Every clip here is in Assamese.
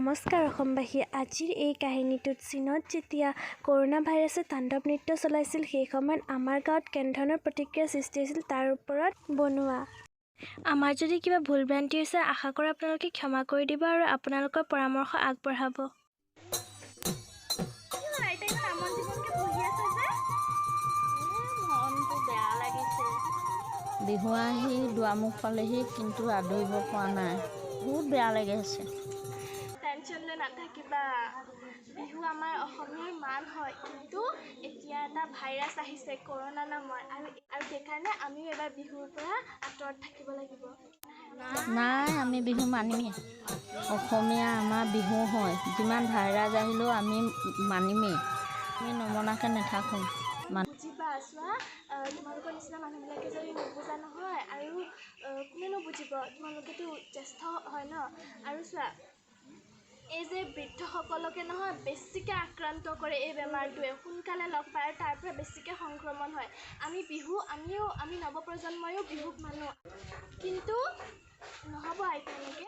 নমস্কাৰ অসমবাসী। আজিৰ এই কাহিনীটোত চীনত যেতিয়া কৰোনা ভাইৰাছে তাণ্ডৱ নৃত্য চলাইছিল সেই সময়ত আমাৰ গাঁৱত কেনেধৰণৰ প্ৰতিক্ৰিয়া সৃষ্টি হৈছিল তাৰ ওপৰত বনোৱা। আমাৰ যদি কিবা ভুল ভ্ৰান্তি হৈছে আশা কৰোঁ আপোনালোকে ক্ষমা কৰি দিব আৰু আপোনালোকৰ পৰামৰ্শ আগবঢ়াব। বিহু আহি দুৱাৰমুখ পালেহি কিন্তু আদৰিব পৰা নাই, বহুত বেয়া লাগি আছে। টেনশ্যন লৈ নাথাকিবা, বিহু আমাৰ অসমীয়াৰ মান হয়, কিন্তু এতিয়া এটা ভাইৰাছ আহিছে কৰোনা নামৰ আৰু সেইকাৰণে আমিও এবাৰ বিহুৰ পৰা আঁতৰত থাকিব লাগিব। নাই, আমি বিহু মানিমেই। অসমীয়া আমাৰ বিহু হয়, যিমান ভাইৰাছ আহিলেও আমি মানিমেই, আমি নমনাকৈ নাথাকোঁ। বুজিবা, চোৱা তোমালোকৰ নিচিনা মানুহবিলাকে যদি নুবুজা নহয় আৰু কোনেনো বুজিব, তোমালোকেতো জ্যেষ্ঠ হয় ন। আৰু চোৱা এই যে বৃদ্ধসকলকে নহয় বেছিকৈ আক্ৰান্ত কৰে এই বেমাৰটোৱে, সোনকালে লগ পায় আৰু তাৰ পৰা বেছিকৈ সংক্ৰমণ হয়। আমি নৱপ্ৰজন্ময়ো বিহুক মানো, কিন্তু নহ'ব তেনেকৈ।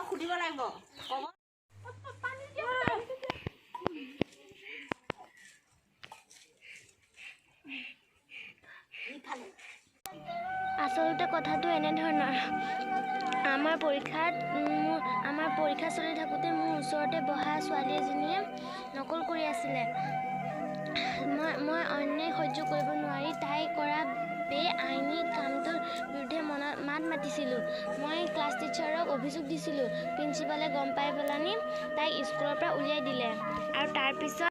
সুধিব লাগিব। আচলতে কথাটো এনেধৰণৰ, আমাৰ পৰীক্ষা চলি থাকোঁতে মোৰ ওচৰতে বহা ছোৱালী এজনীয়ে নকল কৰি আছিলে। মই অন্যায় সহ্য কৰিব নোৱাৰি তাই কৰা বেআইনী কামটোৰ বিৰুদ্ধে মাত মাতিছিলোঁ। মই ক্লাছ টিচাৰক অভিযোগ দিছিলোঁ। প্ৰিন্সিপালে গম পাই পেলানি তাইক স্কুলৰ পৰা উলিয়াই দিলে আৰু তাৰপিছত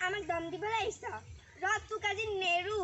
আমাক দম দিবলৈ আহিছ, তোক আজি নেৰু।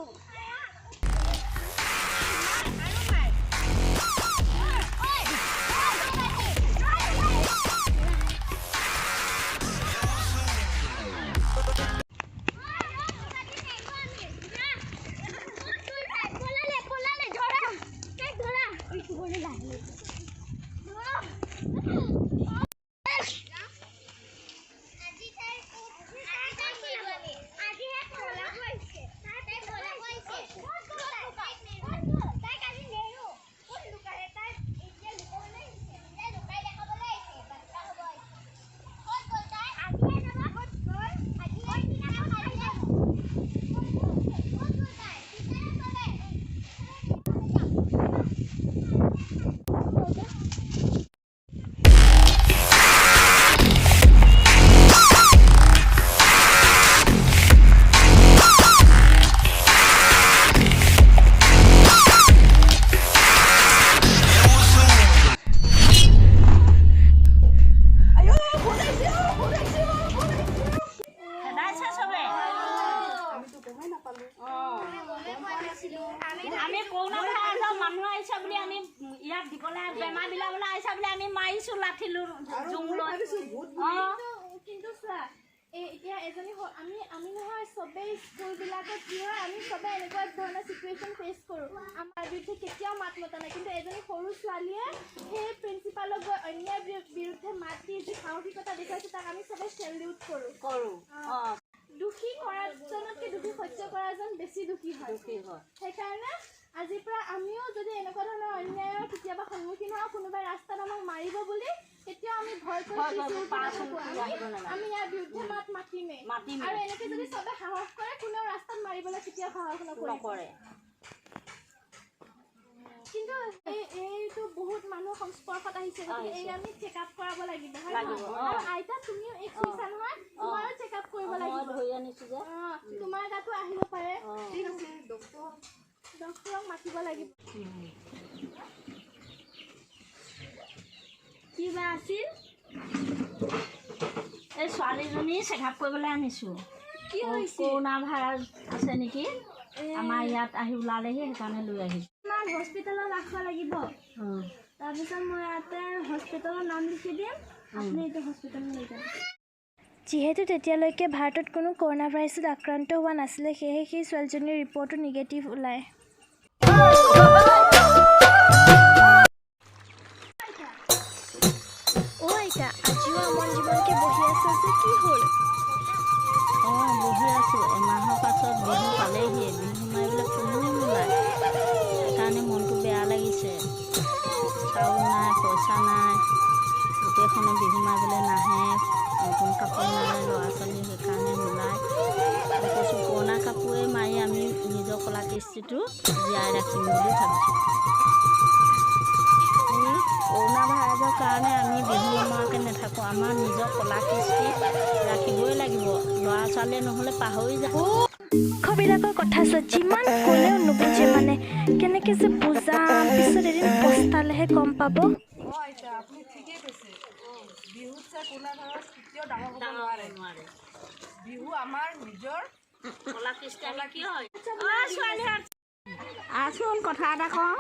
কৰোণা ভাইৰাছৰ মানুহ আহিছে বুলি আমি ইয়াত দিবলৈ বেমাৰ বিলাবলৈ আহিছে বুলি আমি মাৰিছোঁ লাঠিলো জুং লৈ কিন্তু চোৱা এতিয়া এজনী আমি নহয় চবেই স্কুলবিলাকত কি হয় আমি চবেই এনেকুৱা ধৰণৰ চিটুৱেশ্যন ফেচ কৰোঁ আমাৰ বিৰুদ্ধে কেতিয়াও মাত মতা নাই কিন্তু এজনী সৰু ছোৱালীয়ে সেই প্ৰিন্সিপালক গৈ অন্যায়ৰ বিৰুদ্ধে মাত দি যি সাহসিকতা দেখুৱাইছে তাক আমি চবেই চেলিউট কৰোঁ দুখী কৰাজনতকৈ দুখী সহ্য কৰাজন বেছি দুখী হয় সেইকাৰণে আজিৰ পৰা আমিও যদি এনেকুৱা ধৰণৰ অন্যায়ৰ কেতিয়াবা সন্মুখীন হওঁ কোনোবাই ৰাস্তাত আমাক মাৰিব বুলি কেতিয়াও আমি ভয় কৰি আমি ইয়াৰ বিৰুদ্ধে মাত মাতিমেই আৰু এনেকৈ যদি চবে সাহস কৰে কোনেও ৰাস্তাত মাৰিবলৈ কেতিয়াও সাহস নকৰে কিন্তু এইটো বহুত মানুহ সংস্পৰ্শত আহিছে গতিকে এই আমি চেক আপ কৰাব লাগিব হয় আৰু আইতা তুমিও এই কৈছা নহয় তোমাৰো চেক আপ কৰিব লাগিব তোমাৰ গাতো আহিব পাৰে ডক্টৰক মাতিব লাগিব কিবা আছিল এই ছোৱালীজনী চেক আপ কৰিবলৈ আনিছোঁ কি হৈছে কৰোণা ভাইৰাছ আছে নেকি আমাৰ ইয়াত আহি ওলালেহি সেইকাৰণে লৈ আহিছোঁ আমাৰ হস্পিটেলত ৰাখিব লাগিব তাৰপিছত মই ইয়াতে হস্পিটেলৰ নাম লিখি দিম আপুনি এইটো হস্পিটেলত লৈ যাব যিহেতু তেতিয়ালৈকে ভাৰতত কোনো কৰোণা ভাইৰাছত আক্ৰান্ত হোৱা নাছিলে সেয়েহে সেই ছোৱালীজনীৰ ৰিপৰ্টো নিগেটিভ ওলায় আইতা আজিও আমাৰ জীৱনকে বহি আছে যে কি হ'ল বহি আছোঁ এমাহৰ পাছত বিহু পালেহিয়ে বিহু মাৰিবলৈ কোনো নোলায় সেইকাৰণে মনটো বেয়া লাগিছে চাউল নাই পইচা নাই গোটেইখনে বিহু মাৰিবলৈ নাহে নতুন কাপোৰ নাই ল'ৰা ছোৱালী সেইকাৰণে নোলায় কৈছোঁ পুৰণা কাপোৰে মাৰি আমি নিজৰ কলা কৃষ্টিটো জীয়াই ৰাখিম বুলি ভাবিছোঁ কৰোণা ভাইৰাছৰ কাৰণে আমি বিহু নমৰাকৈ নাথাকোঁ আমাৰ নিজৰ কলা কৃষ্টি ৰাখিবই লাগিব ল'ৰা ছোৱালীয়ে নহ'লে পাহৰি যাব মুখবিলাকৰ কথা যিমান ক'লেও নুবুজে মানে কেনেকৈ যে বুজাম পিছত এদিন পস্তালেহে গম পাব আপুনি ঠিকেই কৈছে বিহুত চাই ক'লা ভাইৰাছ কেতিয়াও ডাঙৰ হ'ব নোৱাৰে বিহু আমাৰ নিজৰ কলা কৃষ্টি আমি কি হয় আছোন কথা এটা কওঁ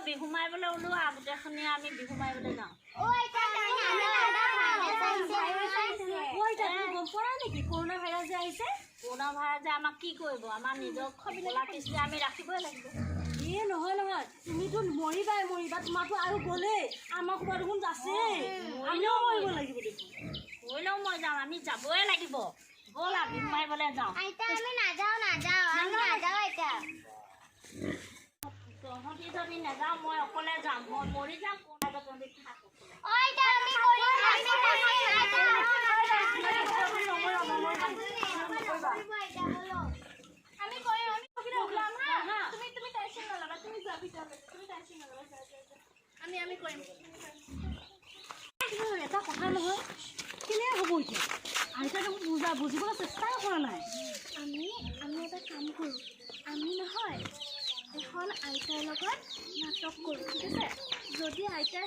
বিহু মাৰিবলৈ ওলোৱা গোটেইখনে আমি বিহু মাৰিবলৈ যাওঁ কৰোণা ভাইৰাছ যে আহিছে কৰোণা ভাইৰাছে আমাক কি কৰিব আমাৰ নিজৰ কলা কৃষ্টি আমি ৰাখিবই লাগিব নহয় তুমিতো মৰিবা তোমাৰতো আৰু গ'লেই আমাৰ ক'ৰবাত দেখোন আছে আমিও মৰিব লাগিব দেখোন মৰিলেও মই যাম আমি যাবই লাগিব ব'লা বিহু মাৰিবলৈ যাওঁ তহঁতি যদি নাযাওঁ মই অকলে যাম মই মৰি যাম কৰোণা তহঁতি থাক এটা কথা নহয় কেনে হ'ব এতিয়া আইতা দেখোন বুজিবলৈ চেষ্টা কৰা নাই আমি এটা কাম কৰোঁ আমি নহয় এখন আইতাৰ লগত নাটক কৰোঁ ঠিক আছে যদি আইতাৰ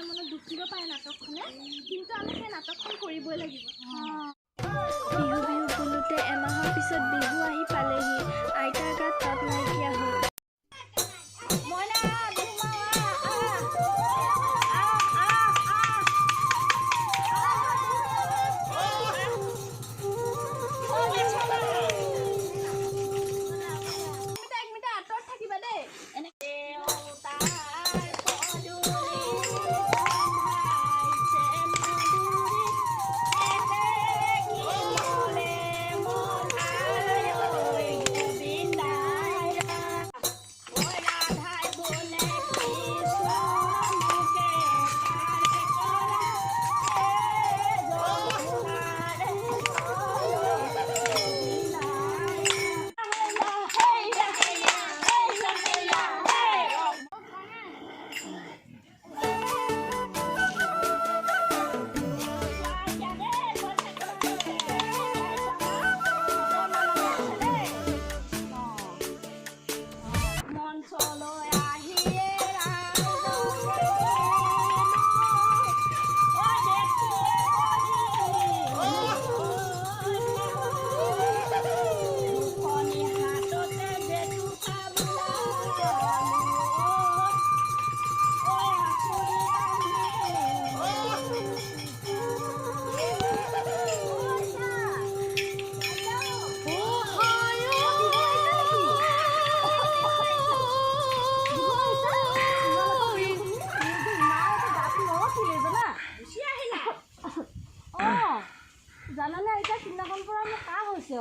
মনত দুখ দিব পাৰে নাটকখনে কিন্তু আমি সেই নাটকখন কৰিবই লাগিব বিহু বোলোতে এমাহৰ পিছত বিহু আহি পালেহি আইতাৰ গাত তাত নাইকিয়া হ'ল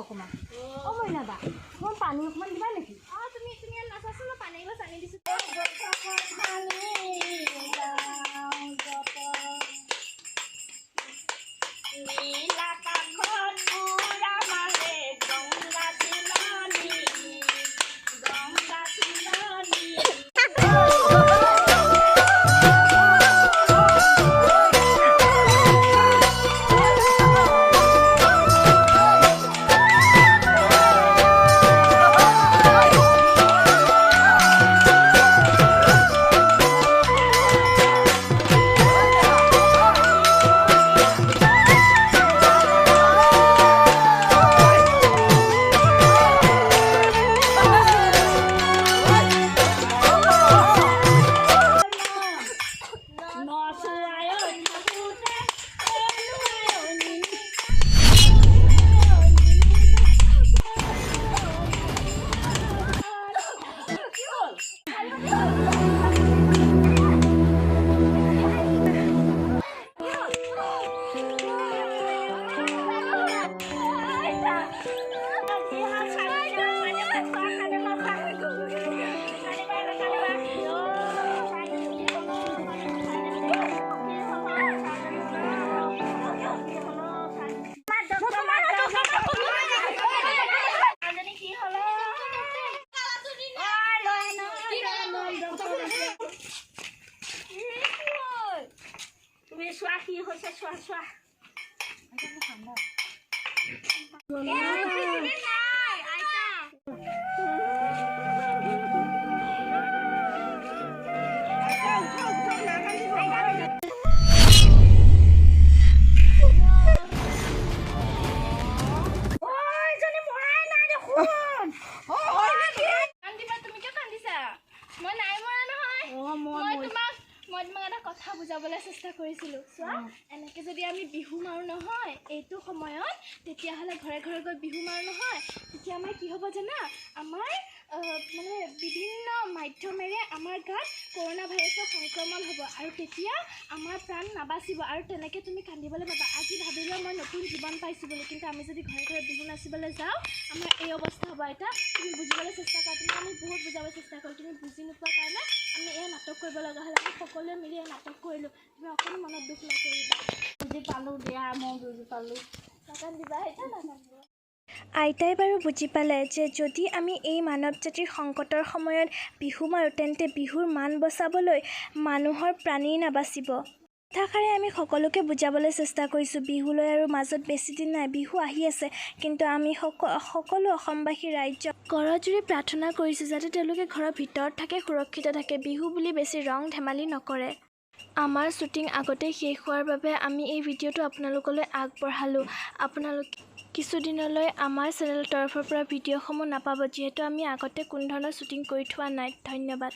অকণমান অঁ মই নাবা অকণমান পানী অকণমান দিবা নেকি অঁ তুমি নাচাচোন মই পানী গছ আনি দিছোঁ তুমি চোৱা কি হৈছে চোৱা মই তোমাক এটা কথা বুজাবলৈ চেষ্টা কৰিছিলোঁ চোৱা এনেকৈ যদি আমি বিহু মাৰোঁ নহয় এইটো সময়ত তেতিয়াহ'লে ঘৰে ঘৰে গৈ বিহু মাৰোঁ নহয় তেতিয়া আমাৰ কি হ'ব জানা আমাৰ মানে বিভিন্ন মাধ্যমেৰে আমাৰ গাত কৰোণা ভাইৰাছৰ সংক্ৰমণ হ'ব আৰু তেতিয়া আমাৰ প্ৰাণ নাবাচিব আৰু তেনেকৈ তুমি কান্দিবলৈ পাবা আজি ভাবিলোঁ মই নতুন জীৱন পাইছোঁ বুলি কিন্তু আমি যদি ঘৰে ঘৰে বিহু নাচিবলৈ যাওঁ আমাৰ এই অৱস্থা হ'ব এতিয়া তুমি বুজিবলৈ চেষ্টা কৰা তুমি আমি বহুত বুজাবলৈ চেষ্টা কৰোঁ তুমি বুজি নোপোৱাৰ কাৰণে আমি এয়া নাটক কৰিব লগা হ'ল আমি সকলোৱে মিলি এই নাটক কৰিলোঁ তুমি অকণো মনত দুখ নকৰিবা বুজি পালোঁ দিয়া মই বুজি পালোঁ নাকান্দিবা এতিয়া নাকান্দিবা আইতাই বাৰু বুজি পালে যে যদি আমি এই মানৱ জাতিৰ সংকটৰ সময়ত বিহু মাৰোঁ তেন্তে বিহুৰ মান বচাবলৈ মানুহৰ প্ৰাণী নাবাচিব কথাষাৰে আমি সকলোকে বুজাবলৈ চেষ্টা কৰিছোঁ বিহুলৈ আৰু মাজত বেছিদিন নাই বিহু আহি আছে কিন্তু আমি সকলো অসমবাসী ৰাইজক কৰজোৰে প্ৰাৰ্থনা কৰিছোঁ যাতে তেওঁলোকে ঘৰৰ ভিতৰত থাকে সুৰক্ষিত থাকে বিহু বুলি বেছি ৰং ধেমালি নকৰে আমাৰ শ্বুটিং আগতে শেষ হোৱাৰ বাবে আমি এই ভিডিঅ'টো আপোনালোকলৈ আগবঢ়ালোঁ আপোনালোকে কিছুদিনলৈ আমাৰ চেনেলৰ তৰফৰ পৰা ভিডিঅ'সমূহ নাপাব যিহেতু আমি আগতে কোনো ধৰণৰ শ্বুটিং কৰি থোৱা নাই ধন্যবাদ